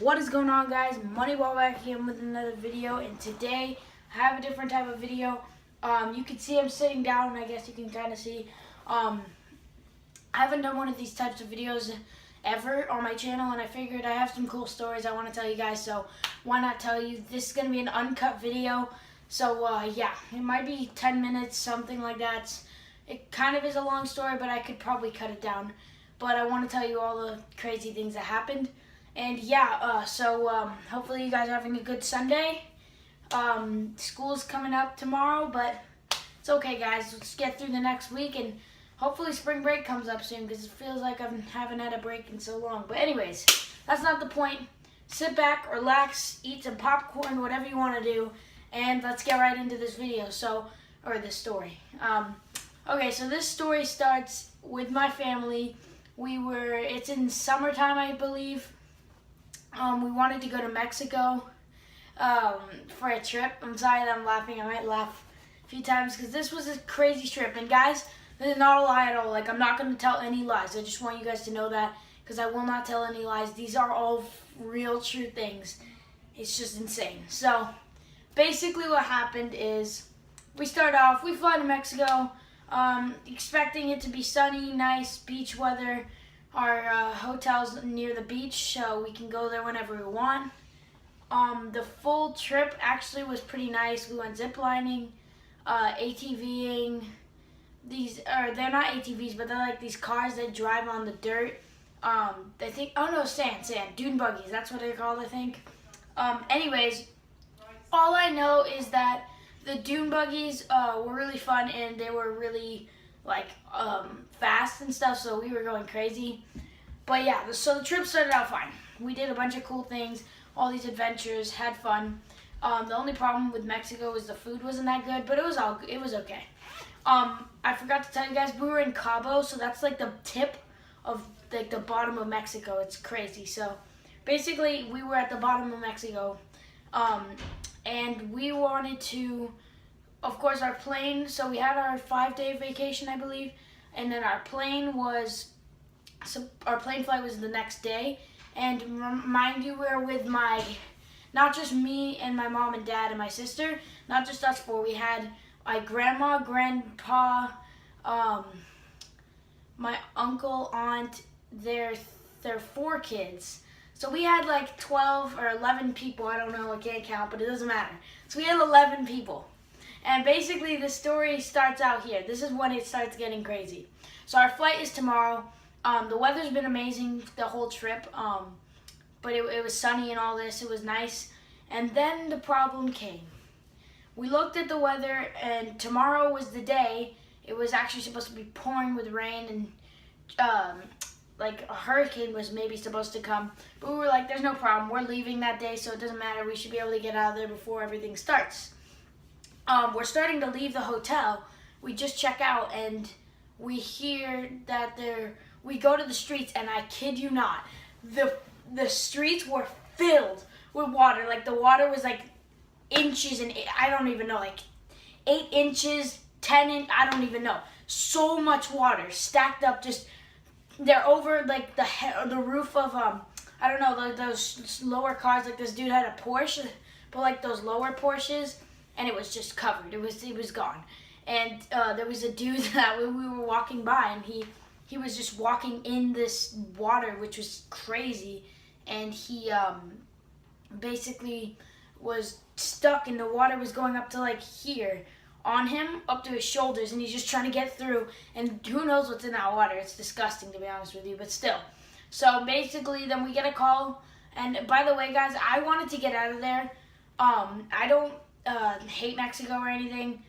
What is going on, guys? Moneyball back here with another video, and today I have a different type of video. You can see I'm sitting down, I guess you can kind of see. I haven't done one of these types of videos ever on my channel, and I figured I have some cool stories I want to tell you guys, so why not tell you? This is going to be an uncut video, so yeah, it might be 10 minutes, something like that. It kind of is a long story, but I could probably cut it down. But I want to tell you all the crazy things that happened. And yeah, hopefully you guys are having a good Sunday. School's coming up tomorrow, but it's okay, guys. Let's get through the next week, and hopefully spring break comes up soon, because it feels like I haven't had a break in so long. But anyways, that's not the point. Sit back, relax, eat some popcorn, whatever you want to do, and let's get right into this video, or this story. Okay, so this story starts with my family. It's in summertime, I believe. We wanted to go to Mexico for a trip. I'm sorry that I'm laughing. I might laugh a few times because this was a crazy trip. And guys, this is not a lie at all. Like, I'm not going to tell any lies. I just want you guys to know that, because I will not tell any lies. These are all real, true things. It's just insane. So, basically what happened is we start off, we fly to Mexico, expecting it to be sunny, nice beach weather. Our hotel's near the beach, so we can go there whenever we want. The full trip actually was pretty nice. We went ziplining, ATVing. They're not ATVs, but they're like these cars that drive on the dirt. They think, oh no, sand, dune buggies. That's what they're called, I think. Anyways, all I know is that the dune buggies were really fun, and they were really fast and stuff, so we were going crazy. But yeah, so the trip started out fine. We did a bunch of cool things, all these adventures, had fun. The only problem with Mexico was the food wasn't that good, but it was okay. I forgot to tell you guys, we were in Cabo, so that's like the tip of like the bottom of Mexico. It's crazy. So basically, we were at the bottom of Mexico, and we wanted to, of course, our plane. So we had our 5-day vacation, I believe, and then our plane flight was the next day. And mind you, we were with not just me and my mom and dad and my sister, not just us four. We had my grandma, grandpa, my uncle, aunt, their 4 kids. So we had like 12 or 11 people. I don't know, I can't count, but it doesn't matter. So we had 11 people. And basically the story starts out here. This is when it starts getting crazy. So our flight is tomorrow. The weather's been amazing the whole trip. But it was sunny and all this. It was nice. And then the problem came. We looked at the weather, and tomorrow was the day. It was actually supposed to be pouring with rain, and like a hurricane was maybe supposed to come. But we were like, there's no problem. We're leaving that day, so it doesn't matter. We should be able to get out of there before everything starts. We're starting to leave the hotel. We just check out, and we hear that we go to the streets, and I kid you not, the streets were filled with water. Like, the water was like inches, and I don't even know, like 8 inches, 10 inches, I don't even know. So much water stacked up. Just they're over like the roof of I don't know, like those lower cars. Like, this dude had a Porsche, but like those lower Porsches, and it was just covered. It was gone. And there was a dude that we were walking by, and he was just walking in this water, which was crazy. And he basically was stuck, and the water was going up to like here on him, up to his shoulders, and he's just trying to get through, and who knows what's in that water. It's disgusting, to be honest with you, but still. So basically, then we get a call, and by the way, guys, I wanted to get out of there. I don't hate Mexico or anything.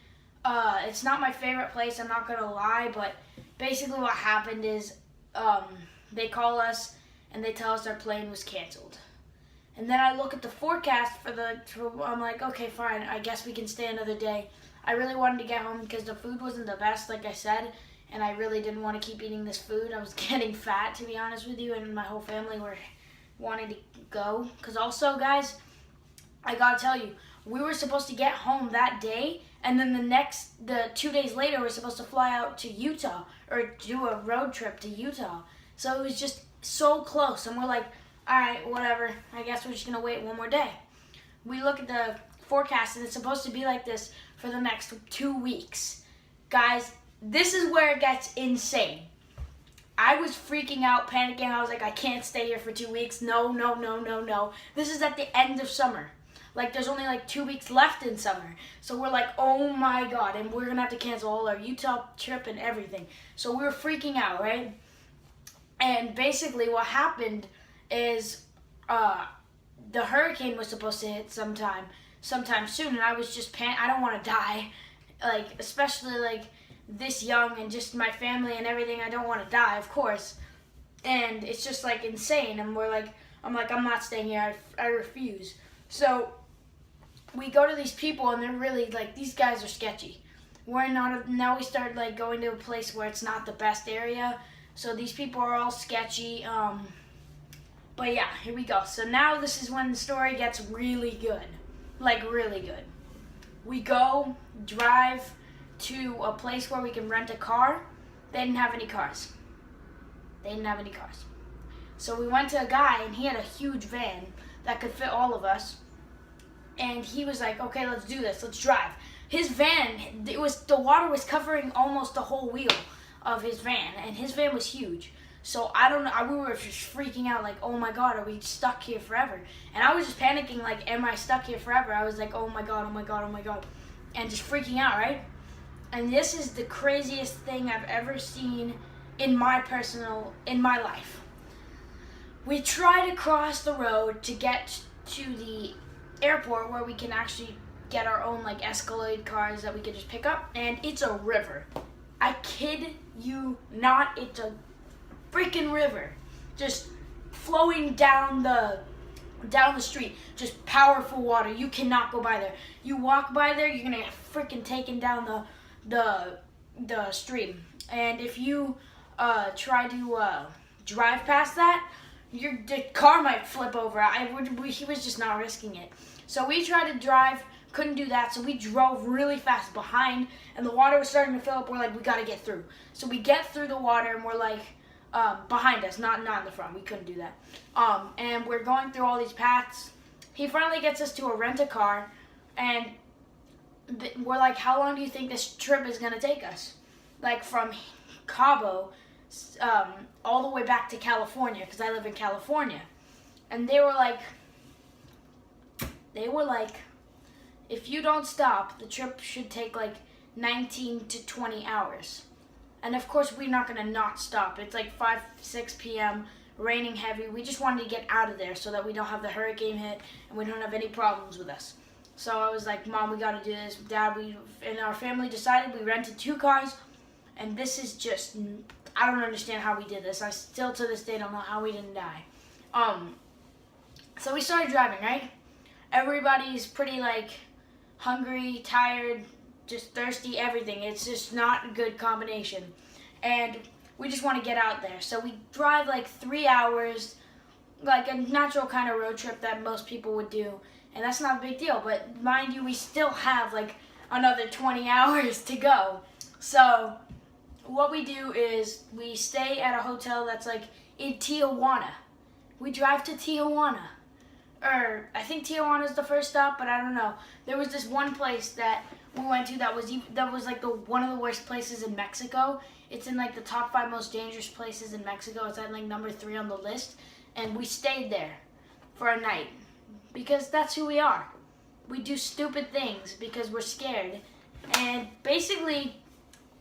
It's not my favorite place, I'm not gonna lie, but basically what happened is they call us and they tell us our plane was canceled. And then I look at the forecast I'm like, okay, fine, I guess we can stay another day. I really wanted to get home because the food wasn't the best, like I said, and I really didn't want to keep eating this food. I was getting fat, to be honest with you, and my whole family were wanting to go. Because also, guys, I gotta tell you, we were supposed to get home that day, and then the 2 days later, we're supposed to fly out to Utah, or do a road trip to Utah. So it was just so close, and we're like, alright, whatever. I guess we're just going to wait one more day. We look at the forecast, and it's supposed to be like this for the next 2 weeks. Guys, this is where it gets insane. I was freaking out, panicking. I was like, I can't stay here for 2 weeks. No, no, no, no, no. This is at the end of summer. Like, there's only like 2 weeks left in summer. So we're like, oh my God. And we're going to have to cancel all our Utah trip and everything. So we were freaking out, right? And basically what happened is the hurricane was supposed to hit sometime soon. And I was just I don't want to die. Like, especially like this young and just my family and everything. I don't want to die, of course. And it's just like insane. And I'm not staying here. I refuse. So we go to these people, and they're really like, these guys are sketchy. Now we start like going to a place where it's not the best area. So these people are all sketchy. But yeah, here we go. So now this is when the story gets really good. Like really good. We go drive to a place where we can rent a car. They didn't have any cars. So we went to a guy, and he had a huge van that could fit all of us. And he was like, okay, let's do this. Let's drive. His van, the water was covering almost the whole wheel of his van. And his van was huge. So I don't know, we were just freaking out like, oh my God, are we stuck here forever? And I was just panicking like, am I stuck here forever? I was like, oh my God, oh my God, oh my God. And just freaking out, right? And this is the craziest thing I've ever seen in my life. We try to cross the road to get to the airport where we can actually get our own like Escalade cars that we could just pick up, and it's a river. I kid you not, it's a freaking river, just flowing down the street, just powerful water. You cannot go by there. You walk by there, you're gonna get freaking taken down the stream. And if you try to drive past that, the car might flip over. He was just not risking it. So we tried to drive, couldn't do that. So we drove really fast behind, and the water was starting to fill up. We're like, we gotta get through. So we get through the water, and we're like, behind us, not in the front. We couldn't do that. And we're going through all these paths. He finally gets us to a rent-a-car, and we're like, how long do you think this trip is gonna take us? Like from Cabo, all the way back to California, because I live in California. And they were like, if you don't stop, the trip should take like 19 to 20 hours. And of course, we're not gonna not stop. It's like 6 p.m., raining heavy. We just wanted to get out of there so that we don't have the hurricane hit and we don't have any problems with us. So I was like, Mom, we gotta do this. Dad, and our family decided. We rented 2 cars, and this is just, I don't understand how we did this. I still to this day don't know how we didn't die. So we started driving, right? Everybody's pretty like hungry, tired, just thirsty, everything. It's just not a good combination. And we just want to get out there. So we drive like 3 hours, like a natural kind of road trip that most people would do. And that's not a big deal. But mind you, we still have like another 20 hours to go. So what we do is we stay at a hotel that's like in Tijuana. We drive to Tijuana. Or I think Tijuana is the first stop, but I don't know. There was this one place that we went to that was like one of the worst places in Mexico. It's in like the top 5 most dangerous places in Mexico. It's at like number 3 on the list, and we stayed there for a night because that's who we are. We do stupid things because we're scared, and basically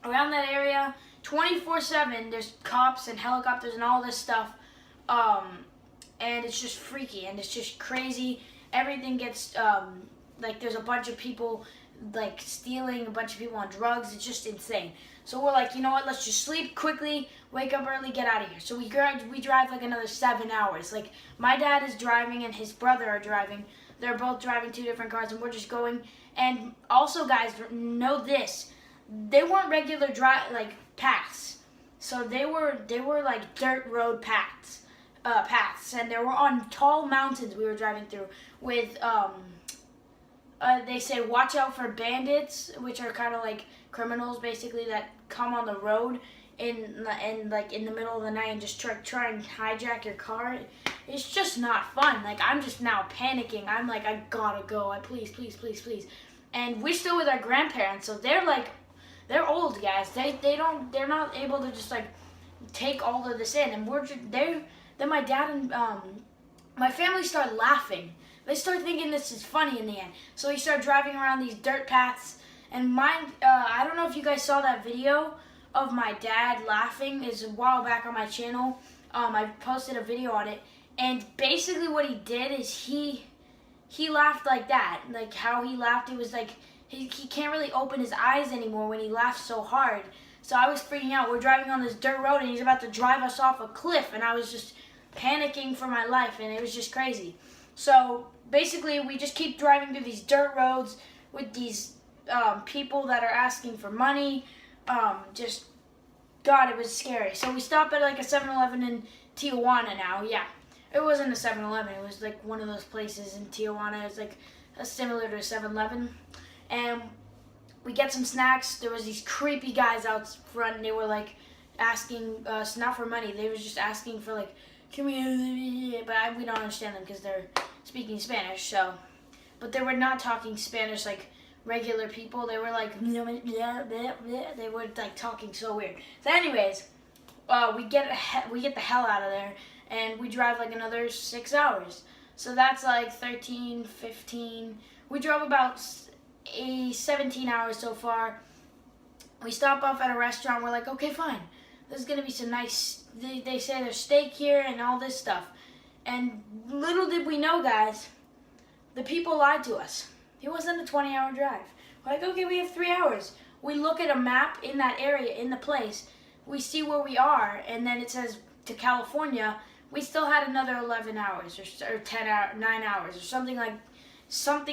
around that area 24/7 there's cops and helicopters and all this stuff. And it's just freaky and it's just crazy. Everything gets, like there's a bunch of people like stealing, a bunch of people on drugs. It's just insane. So we're like, you know what, let's just sleep quickly, wake up early, get out of here. So we drive like another 7 hours. Like my dad is driving and his brother are driving. They're both driving 2 different cars and we're just going. And also guys, know this, they weren't regular paths. So they were like dirt road paths. And they were on tall mountains we were driving through with they say watch out for bandits, which are kind of like criminals basically that come on the road in like in the middle of the night and just try and hijack your car. It's just not fun. Like, I'm just now panicking. I'm like, I gotta go. Please, please, please, please. And we're still with our grandparents, so they're old guys. They're not able to just like take all of this in. And then my dad and my family start laughing. They start thinking this is funny in the end. So we start driving around these dirt paths. And I don't know if you guys saw that video of my dad laughing. It's a while back on my channel. I posted a video on it. And basically what he did is he laughed like that. Like how he laughed, it was like he can't really open his eyes anymore when he laughs so hard. So I was freaking out. We're driving on this dirt road and he's about to drive us off a cliff. And I was just panicking for my life, and it was just crazy. So basically we just keep driving through these dirt roads with these people that are asking for money. God, it was scary. So we stop at like a 7-Eleven in Tijuana now. Yeah, it wasn't a 7-Eleven. It was like one of those places in Tijuana. It's like similar to a 7-Eleven. And we get some snacks. There was these creepy guys out front, and they were like asking us not for money. They were just asking for like, but we don't understand them because they're speaking Spanish. So, but they were not talking Spanish like regular people. They were like, they were like talking so weird. So anyways, we get the hell out of there, and we drive like another 6 hours. So that's like 13, 15. We drove about 17 hours so far. We stop off at a restaurant. We're like, okay, fine. There's gonna be some nice, they say there's steak here and all this stuff. And little did we know, guys, the people lied to us. It wasn't a 20-hour drive. We're like, okay, we have 3 hours. We look at a map in that area, in the place. We see where we are, and then it says to California. We still had another 11 hours or 9 hours or something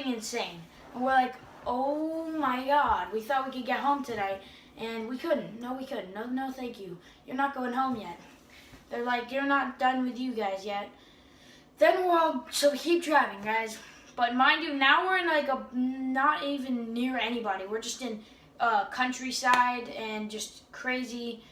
insane. And we're like, oh my God, we thought we could get home today, and we couldn't. No, we couldn't. No, thank you. You're not going home yet. They're like, you're not done with you guys yet. Then so we keep driving, guys. But mind you, now we're in like not even near anybody. We're just in countryside and just crazy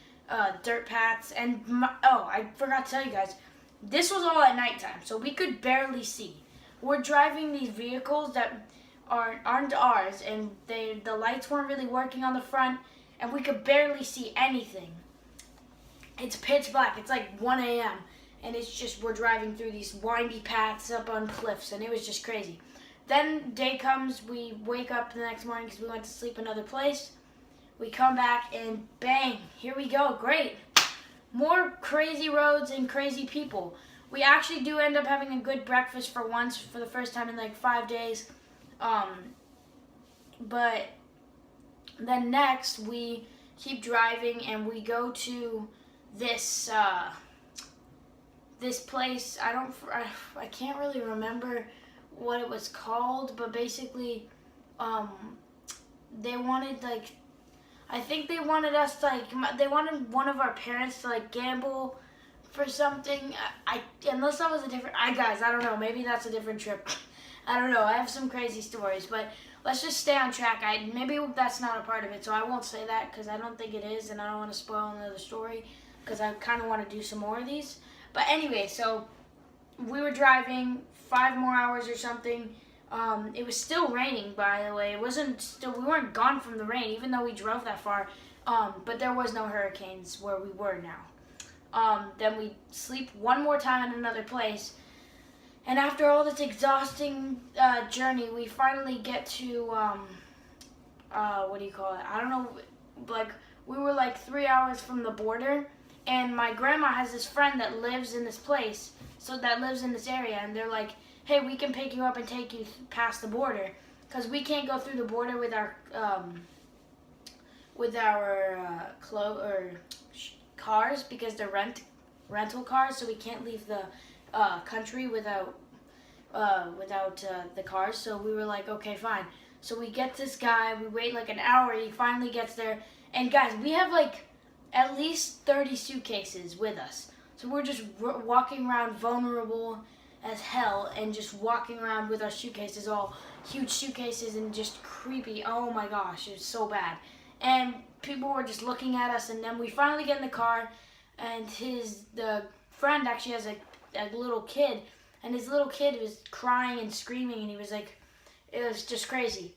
dirt paths. And I forgot to tell you guys, this was all at nighttime, so we could barely see. We're driving these vehicles that aren't ours, and the lights weren't really working on the front, and we could barely see anything. It's pitch black. It's like 1 a.m. and it's just, we're driving through these windy paths up on cliffs, and it was just crazy. Then day comes, we wake up the next morning because we went to sleep another place. We come back and bang, here we go, great. More crazy roads and crazy people. We actually do end up having a good breakfast for once, for the first time in like 5 days. But then next we keep driving and we go to this this place. I can't really remember what it was called, but basically they wanted I think they wanted us to they wanted one of our parents to gamble for something. Unless that was a different, guys, I don't know, maybe that's a different trip. I don't know, I have some crazy stories, but let's just stay on track. Maybe that's not a part of it, so I won't say that because I don't think it is, and I don't want to spoil another story because I kind of want to do some more of these. But anyway, so we were driving 5 more hours or something. It was still raining, by the way. We weren't gone from the rain, even though we drove that far. But there was no hurricanes where we were now. Then we sleep one more time in another place. And after all this exhausting journey, we finally get to, what do you call it? I don't know, we were 3 hours from the border. And my grandma has this friend that lives in this place, that lives in this area. And they're like, hey, we can pick you up and take you past the border, because we can't go through the border with our cars, because they're rental cars, so we can't leave the country without the cars. So we were like, okay, fine. So we get this guy, we wait an hour, he finally gets there, and guys, we have at least 30 suitcases with us. So we're just walking around vulnerable as hell, and just walking around with our suitcases, all huge suitcases, and just creepy. Oh my gosh, it was so bad. And people were just looking at us, and then we finally get in the car, and the friend actually has a little kid, and his little kid was crying and screaming, and he was like, it was just crazy.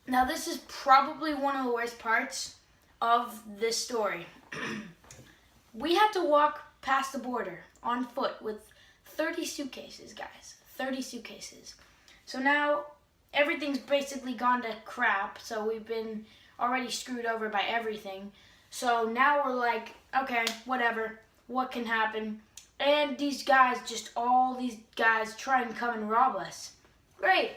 Now this is probably one of the worst parts of this story. We had to walk past the border on foot with 30 suitcases, guys. 30 suitcases. So now everything's basically gone to crap, so we've been already screwed over by everything. So now we're like, okay, whatever, what can happen? And these guys, all these guys try and come and rob us. Great,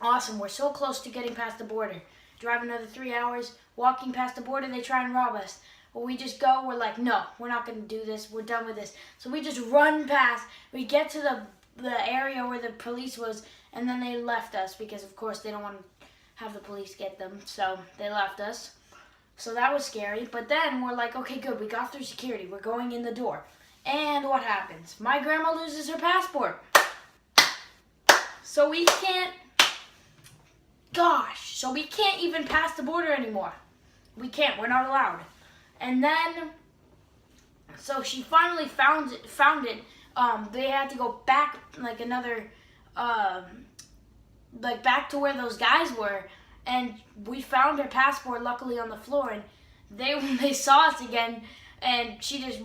awesome, we're so close to getting past the border. Drive another 3 hours, walking past the border, they try and rob us. Well, we just go, we're like, no, we're not gonna do this, we're done with this. So we just run past, we get to the area where the police was, and then they left us because, of course, they don't want to have the police get them, so they left us. So that was scary, but then we're like, okay, good, we got through security, we're going in the door. And what happens? My grandma loses her passport. So we can't even pass the border anymore. We can't, we're not allowed. And then, so she finally found it. They had to go back like another, back to where those guys were, and we found her passport luckily on the floor, and they saw us again, and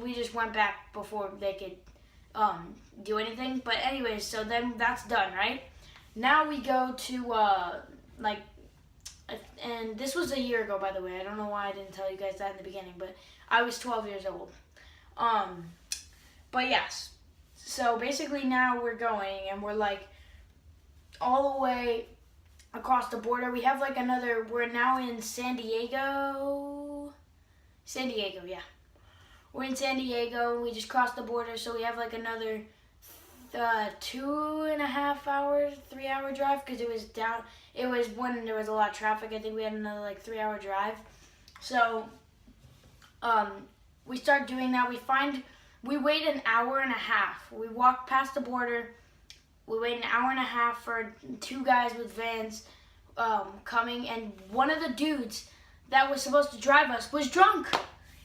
we just went back before they could do anything. But anyways, so then that's done, right? Now we go to and this was a year ago, by the way. I don't know why I didn't tell you guys that in the beginning, but I was 12 years old. But yes, so basically now we're going, and we're like all the way across the border. We have we're now in San Diego. San Diego, yeah. We're in San Diego. We just crossed the border, so we have another 2.5 hours, 3 hour drive, because it was when there was a lot of traffic. I think we had another 3 hour drive. So we start doing that. We wait an hour and a half. We walk past the border. We wait an hour and a half for two guys with vans coming, and one of the dudes that was supposed to drive us was drunk.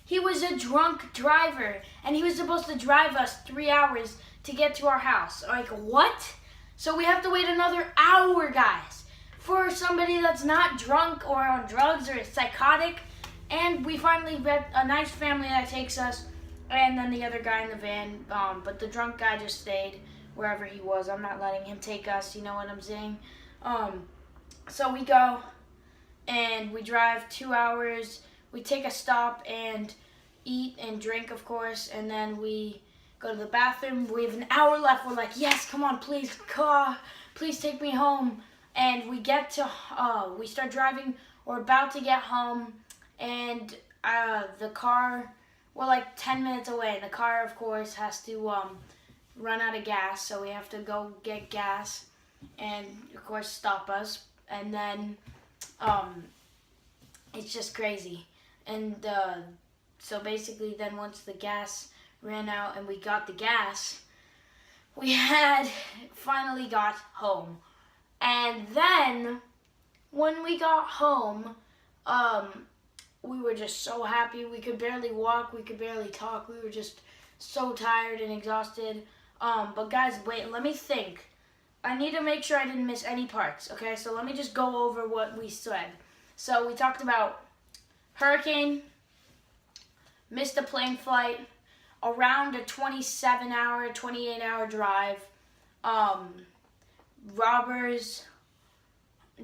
He was a drunk driver, and he was supposed to drive us 3 hours to get to our house. Like, what? So we have to wait another hour, guys, for somebody that's not drunk or on drugs or psychotic. And we finally get a nice family that takes us, and then the other guy in the van. But the drunk guy just stayed wherever he was. I'm not letting him take us, you know what I'm saying? So we go, and we drive 2 hours. We take a stop and eat and drink, of course, and then we go to the bathroom. We have an hour left. We're like, yes, come on, please take me home. And we get to, we start driving. We're about to get home, and the car, we're 10 minutes away. And the car, of course, has to run out of gas, so we have to go get gas and, of course, stop us. And then it's just crazy. And so basically then once the gas ran out and we got the gas, we had finally got home. And then when we got home, we were just so happy. We could barely walk, we could barely talk. We were just so tired and exhausted. But guys, wait, let me think. I need to make sure I didn't miss any parts, okay? So let me just go over what we said. So we talked about hurricane, missed a plane flight, around a 27-hour, 28-hour drive, robbers,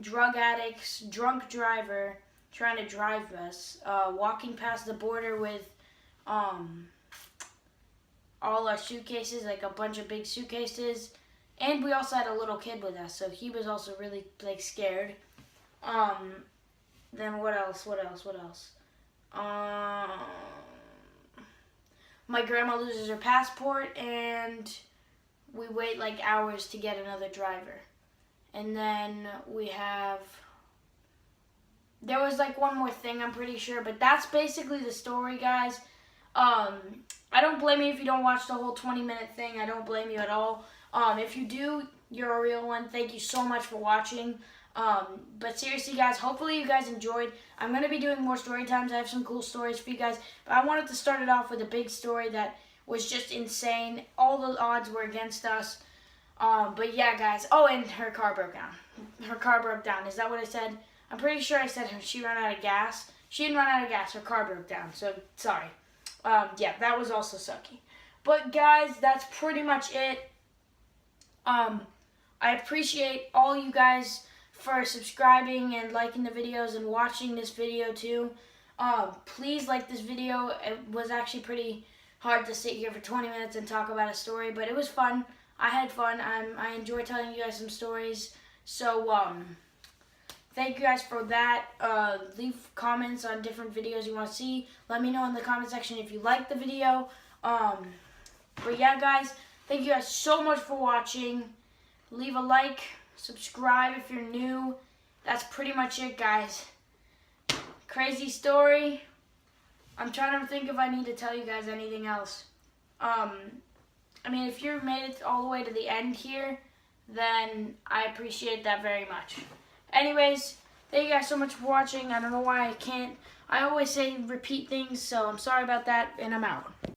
drug addicts, drunk driver trying to drive us, walking past the border with all our suitcases, a bunch of big suitcases, and we also had a little kid with us, so he was also really scared. Then what else? My grandma loses her passport, and we wait hours to get another driver. And then there was one more thing, I'm pretty sure, but that's basically the story, guys. I don't blame you if you don't watch the whole 20-minute thing. I don't blame you at all. If you do, you're a real one. Thank you so much for watching. But seriously, guys, hopefully you guys enjoyed. I'm going to be doing more story times. I have some cool stories for you guys. But I wanted to start it off with a big story that was just insane. All the odds were against us. But yeah, guys. Oh, and her car broke down. Her car broke down. Is that what I said? I'm pretty sure I said she ran out of gas. She didn't run out of gas. Her car broke down. So, sorry. Yeah, that was also sucky. But, guys, that's pretty much it. I appreciate all you guys for subscribing and liking the videos and watching this video too. Please like this video. It was actually pretty hard to sit here for 20 minutes and talk about a story, but it was fun. I had fun. I enjoy telling you guys some stories. So, thank you guys for that. Leave comments on different videos you want to see. Let me know in the comment section if you like the video. But yeah, guys, thank you guys so much for watching. Leave a like, subscribe if you're new. That's pretty much it, guys. Crazy story. I'm trying to think if I need to tell you guys anything else. I mean, if you made it all the way to the end here, then I appreciate that very much. Anyways, thank you guys so much for watching. I don't know why I always say repeat things, so I'm sorry about that, and I'm out.